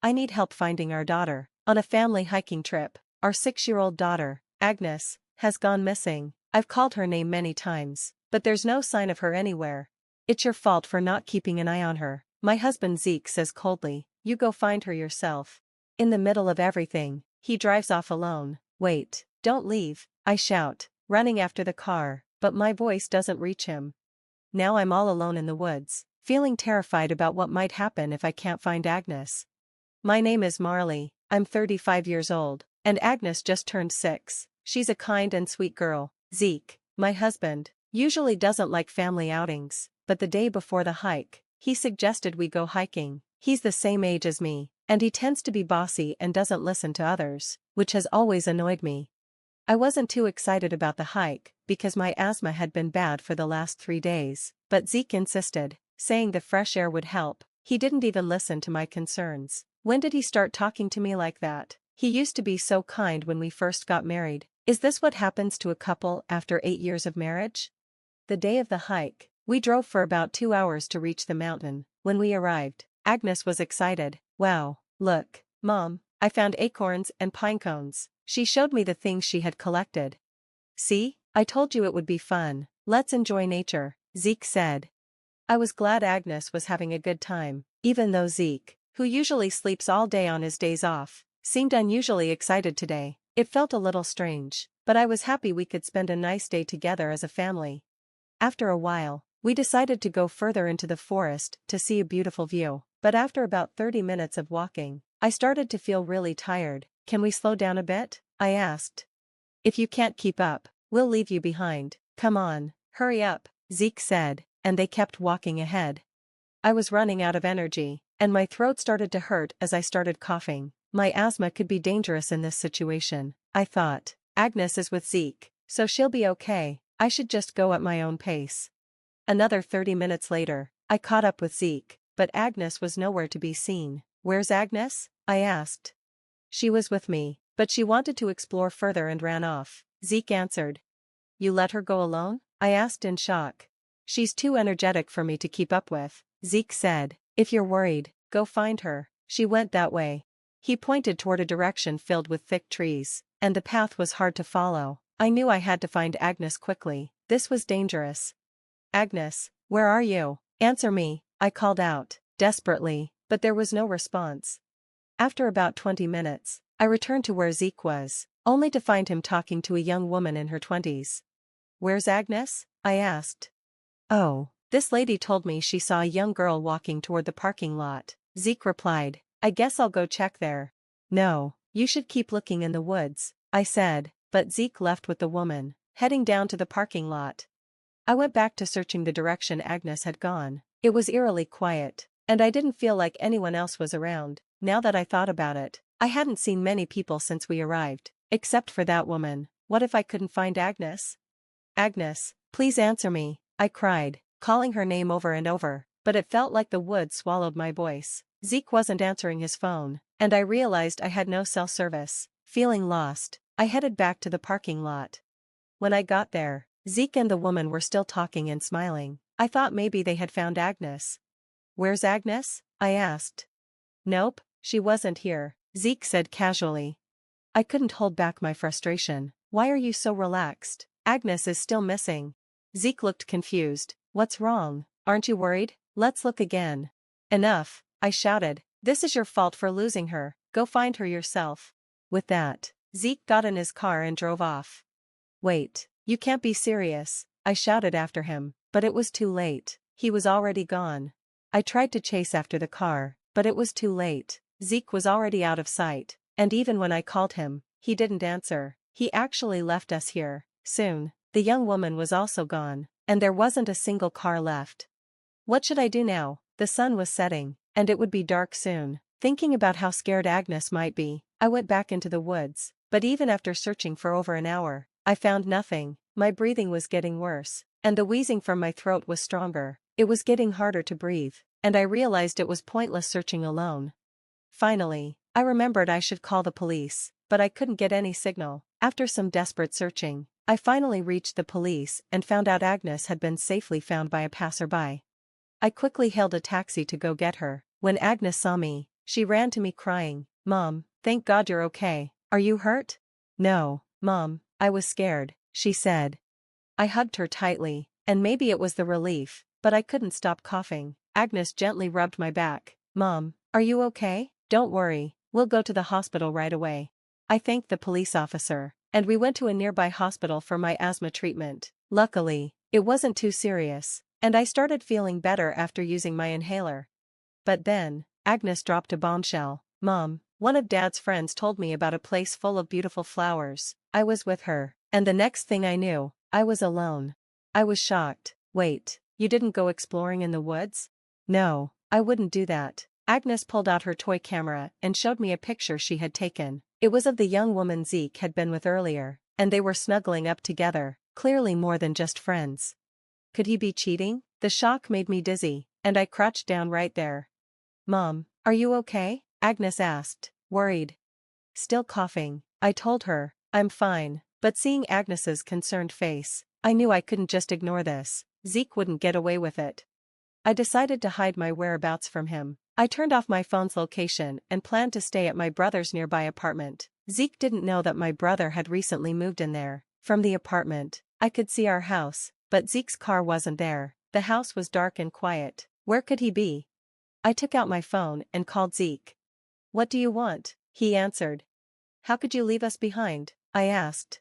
I need help finding our daughter. On a family hiking trip, our 6-year-old daughter, Agnes, has gone missing. I've called her name many times, but there's no sign of her anywhere. It's your fault for not keeping an eye on her, my husband Zeke says coldly. You go find her yourself. In the middle of everything, he drives off alone. Wait, don't leave, I shout, running after the car, but my voice doesn't reach him. Now I'm all alone in the woods, feeling terrified about what might happen if I can't find Agnes. My name is Marley, I'm 35 years old, and Agnes just turned 6. She's a kind and sweet girl. Zeke, my husband, usually doesn't like family outings, but the day before the hike, he suggested we go hiking. He's the same age as me, and he tends to be bossy and doesn't listen to others, which has always annoyed me. I wasn't too excited about the hike, because my asthma had been bad for the last 3 days, but Zeke insisted, saying the fresh air would help. He didn't even listen to my concerns. When did he start talking to me like that? He used to be so kind when we first got married. Is this what happens to a couple after 8 years of marriage? The day of the hike, we drove for about 2 hours to reach the mountain. When we arrived, Agnes was excited. Wow, look, Mom, I found acorns and pine cones. She showed me the things she had collected. See, I told you it would be fun. Let's enjoy nature, Zeke said. I was glad Agnes was having a good time, even though Zeke, who usually sleeps all day on his days off, seemed unusually excited today. It felt a little strange, but I was happy we could spend a nice day together as a family. After a while, we decided to go further into the forest to see a beautiful view, but after about 30 minutes of walking, I started to feel really tired. Can we slow down a bit? I asked. If you can't keep up, we'll leave you behind. Come on, hurry up, Zeke said, and they kept walking ahead. I was running out of energy, and my throat started to hurt as I started coughing. My asthma could be dangerous in this situation, I thought. Agnes is with Zeke, so she'll be okay. I should just go at my own pace. Another 30 minutes later, I caught up with Zeke, but Agnes was nowhere to be seen. Where's Agnes? I asked. She was with me, but she wanted to explore further and ran off, Zeke answered. You let her go alone? I asked in shock. She's too energetic for me to keep up with, Zeke said. If you're worried, go find her. She went that way. He pointed toward a direction filled with thick trees, and the path was hard to follow. I knew I had to find Agnes quickly. This was dangerous. Agnes, where are you? Answer me, I called out, desperately, but there was no response. After about 20 minutes, I returned to where Zeke was, only to find him talking to a young woman in her 20s. Where's Agnes? I asked. Oh, this lady told me she saw a young girl walking toward the parking lot, Zeke replied. I guess I'll go check there. No, you should keep looking in the woods, I said, but Zeke left with the woman, heading down to the parking lot. I went back to searching the direction Agnes had gone. It was eerily quiet, and I didn't feel like anyone else was around. Now that I thought about it, I hadn't seen many people since we arrived, except for that woman. What if I couldn't find Agnes? Agnes, please answer me, I cried, calling her name over and over, but it felt like the woods swallowed my voice. Zeke wasn't answering his phone, and I realized I had no cell service. Feeling lost, I headed back to the parking lot. When I got there, Zeke and the woman were still talking and smiling. I thought maybe they had found Agnes. Where's Agnes? I asked. Nope, she wasn't here, Zeke said casually. I couldn't hold back my frustration. Why are you so relaxed? Agnes is still missing. Zeke looked confused. What's wrong? Aren't you worried? Let's look again. Enough, I shouted. This is your fault for losing her. Go find her yourself. With that, Zeke got in his car and drove off. Wait, you can't be serious, I shouted after him, but it was too late. He was already gone. I tried to chase after the car, but it was too late. Zeke was already out of sight, and even when I called him, he didn't answer. He actually left us here. Soon, the young woman was also gone, and there wasn't a single car left. What should I do now? The sun was setting, and it would be dark soon. Thinking about how scared Agnes might be, I went back into the woods, but even after searching for over an hour, I found nothing. My breathing was getting worse, and the wheezing from my throat was stronger. It was getting harder to breathe, and I realized it was pointless searching alone. Finally, I remembered I should call the police, but I couldn't get any signal. After some desperate searching, I finally reached the police and found out Agnes had been safely found by a passerby. I quickly hailed a taxi to go get her. When Agnes saw me, She ran to me crying, "Mom, thank God you're okay. Are you hurt?" "No, Mom, I was scared," she said. I hugged her tightly, and maybe it was the relief, but I couldn't stop coughing. Agnes gently rubbed my back. "Mom, are you okay? Don't worry, we'll go to the hospital right away." I thanked the police officer, and we went to a nearby hospital for my asthma treatment. Luckily, it wasn't too serious, and I started feeling better after using my inhaler. But then, Agnes dropped a bombshell. "Mom, one of Dad's friends told me about a place full of beautiful flowers." I was with her, and the next thing I knew, I was alone. I was shocked. "Wait, you didn't go exploring in the woods?" "No, I wouldn't do that." Agnes pulled out her toy camera and showed me a picture she had taken. It was of the young woman Zeke had been with earlier, and they were snuggling up together, clearly more than just friends. Could he be cheating? The shock made me dizzy, and I crouched down right there. "Mom, are you okay?" Agnes asked, worried. Still coughing, I told her, "I'm fine," but seeing Agnes's concerned face, I knew I couldn't just ignore this. Zeke wouldn't get away with it. I decided to hide my whereabouts from him. I turned off my phone's location and planned to stay at my brother's nearby apartment. Zeke didn't know that my brother had recently moved in there. From the apartment, I could see our house, but Zeke's car wasn't there. The house was dark and quiet. Where could he be? I took out my phone and called Zeke. "What do you want?" He answered. "How could you leave us behind?" I asked.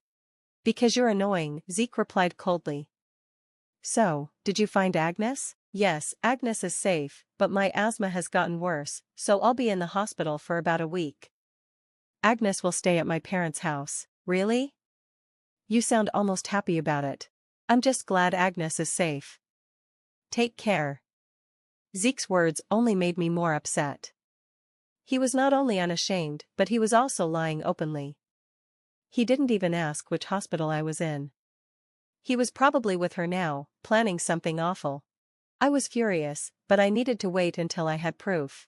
"Because you're annoying," Zeke replied coldly. "So, did you find Agnes?" "Yes, Agnes is safe, but my asthma has gotten worse, so I'll be in the hospital for about a week." "Agnes will stay at my parents' house." "Really? You sound almost happy about it." "I'm just glad Agnes is safe." "Take care." Zeke's words only made me more upset. He was not only unashamed, but he was also lying openly. He didn't even ask which hospital I was in. He was probably with her now, planning something awful. I was furious, but I needed to wait until I had proof.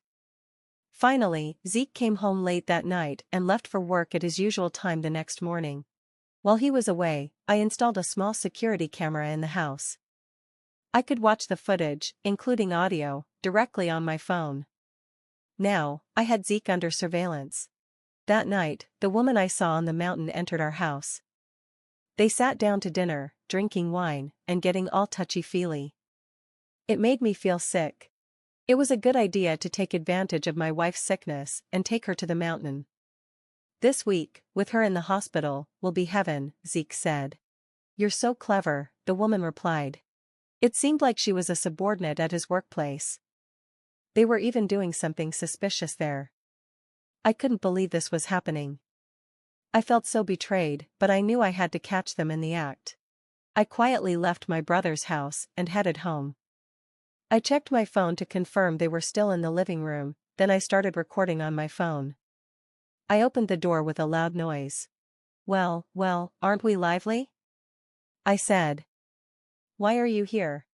Finally, Zeke came home late that night and left for work at his usual time the next morning. While he was away, I installed a small security camera in the house. I could watch the footage, including audio, directly on my phone. Now, I had Zeke under surveillance. That night, the woman I saw on the mountain entered our house. They sat down to dinner, drinking wine, and getting all touchy-feely. It made me feel sick. It was a good idea to take advantage of my wife's sickness and take her to the mountain. "This week, with her in the hospital, will be heaven," Zeke said. "You're so clever," the woman replied. It seemed like she was a subordinate at his workplace. They were even doing something suspicious there. I couldn't believe this was happening. I felt so betrayed, but I knew I had to catch them in the act. I quietly left my brother's house and headed home. I checked my phone to confirm they were still in the living room, then I started recording on my phone. I opened the door with a loud noise. Well, aren't we lively?" I said. "Why are you here?"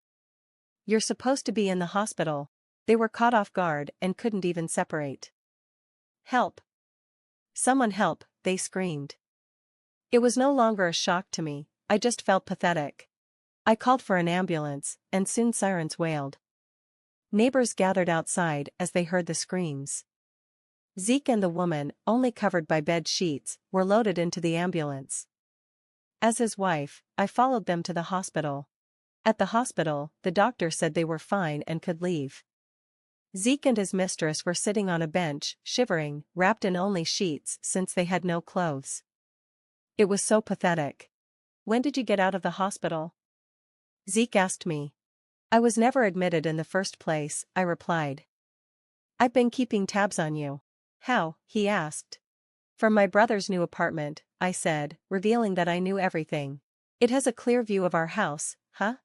"You're supposed to be in the hospital." They were caught off guard and couldn't even separate. "Help! Someone help!" they screamed. It was no longer a shock to me, I just felt pathetic. I called for an ambulance, and soon sirens wailed. Neighbors gathered outside as they heard the screams. Zeke and the woman, only covered by bed sheets, were loaded into the ambulance. As his wife, I followed them to the hospital. At the hospital, the doctor said they were fine and could leave. Zeke and his mistress were sitting on a bench, shivering, wrapped in only sheets since they had no clothes. It was so pathetic. "When did you get out of the hospital?" Zeke asked me. "I was never admitted in the first place," I replied. "I've been keeping tabs on you." "How?" he asked. "From my brother's new apartment," I said, revealing that I knew everything. "It has a clear view of our house, huh?"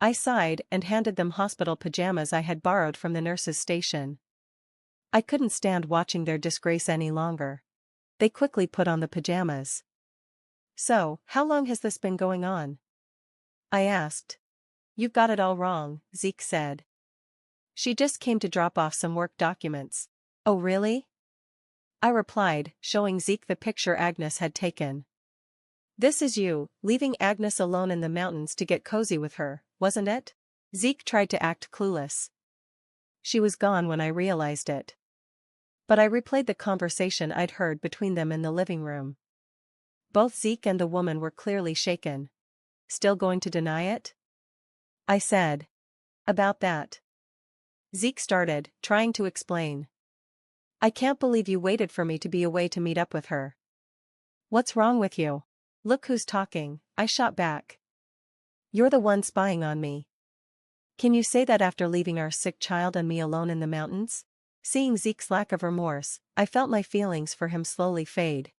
I sighed and handed them hospital pajamas I had borrowed from the nurse's station. I couldn't stand watching their disgrace any longer. They quickly put on the pajamas. "So, how long has this been going on?" I asked. "You've got it all wrong," Zeke said. "She just came to drop off some work documents." "Oh really?" I replied, showing Zeke the picture Agnes had taken. "This is you, leaving Agnes alone in the mountains to get cozy with her, wasn't it?" Zeke tried to act clueless. "She was gone when I realized it." But I replayed the conversation I'd heard between them in the living room. Both Zeke and the woman were clearly shaken. Still going to deny it? I said. About that. Zeke started, trying to explain. I can't believe you waited for me to be away to meet up with her. What's wrong with you? Look who's talking, I shot back. You're the one spying on me. Can you say that after leaving our sick child and me alone in the mountains? Seeing Zeke's lack of remorse, I felt my feelings for him slowly fade.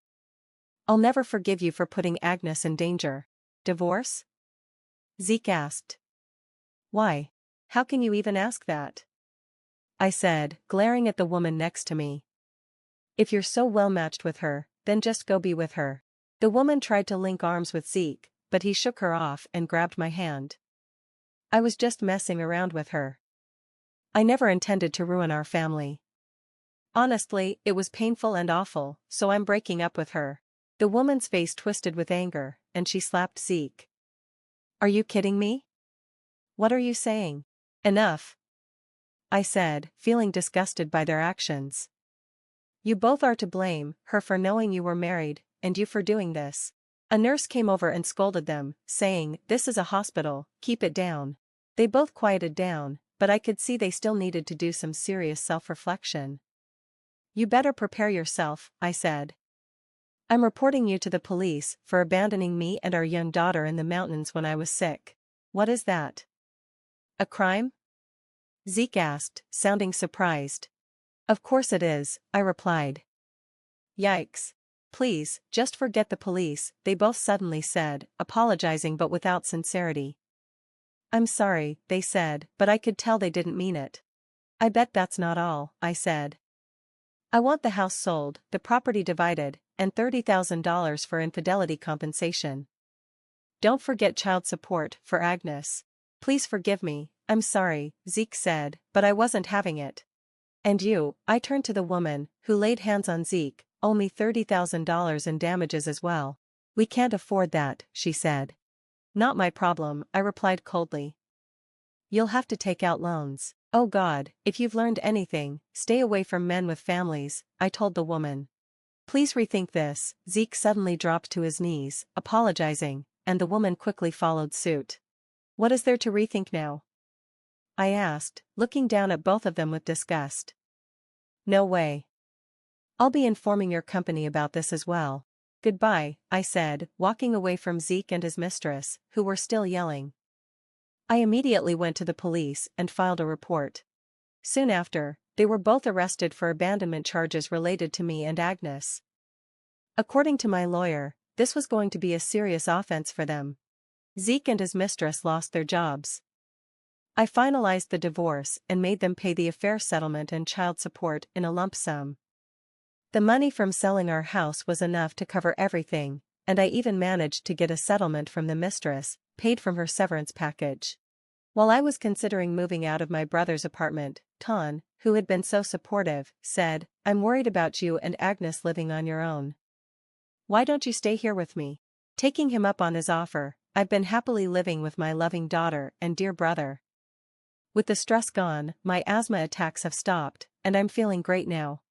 I'll never forgive you for putting Agnes in danger. Divorce? Zeke asked. Why? How can you even ask that? I said, glaring at the woman next to me. If you're so well matched with her, then just go be with her. The woman tried to link arms with Zeke, but he shook her off and grabbed my hand. I was just messing around with her. I never intended to ruin our family. Honestly, it was painful and awful, so I'm breaking up with her. The woman's face twisted with anger, and she slapped Zeke. Are you kidding me? What are you saying? Enough. I said, feeling disgusted by their actions. You both are to blame, her for knowing you were married, and you for doing this. A nurse came over and scolded them, saying, "This is a hospital, keep it down." They both quieted down, but I could see they still needed to do some serious self-reflection. You better prepare yourself, I said. I'm reporting you to the police for abandoning me and our young daughter in the mountains when I was sick. What is that? A crime? Zeke asked, sounding surprised. Of course it is, I replied. Yikes. Please, just forget the police, they both suddenly said, apologizing but without sincerity. I'm sorry, they said, but I could tell they didn't mean it. I bet that's not all, I said. I want the house sold, the property divided, and $30,000 for infidelity compensation. Don't forget child support for Agnes. Please forgive me, I'm sorry, Zeke said, but I wasn't having it. And you, I turned to the woman, who laid hands on Zeke, owe me $30,000 in damages as well. We can't afford that, she said. Not my problem, I replied coldly. You'll have to take out loans. Oh God, if you've learned anything, stay away from men with families, I told the woman. Please rethink this. Zeke suddenly dropped to his knees, apologizing, and the woman quickly followed suit. What is there to rethink now? I asked, looking down at both of them with disgust. No way. I'll be informing your company about this as well. Goodbye, I said, walking away from Zeke and his mistress, who were still yelling. I immediately went to the police and filed a report. Soon after, they were both arrested for abandonment charges related to me and Agnes. According to my lawyer, this was going to be a serious offense for them. Zeke and his mistress lost their jobs. I finalized the divorce and made them pay the affair settlement and child support in a lump sum. The money from selling our house was enough to cover everything, and I even managed to get a settlement from the mistress, paid from her severance package. While I was considering moving out of my brother's apartment, Ton, who had been so supportive, said, I'm worried about you and Agnes living on your own. Why don't you stay here with me? Taking him up on his offer, I've been happily living with my loving daughter and dear brother. With the stress gone, my asthma attacks have stopped, and I'm feeling great now.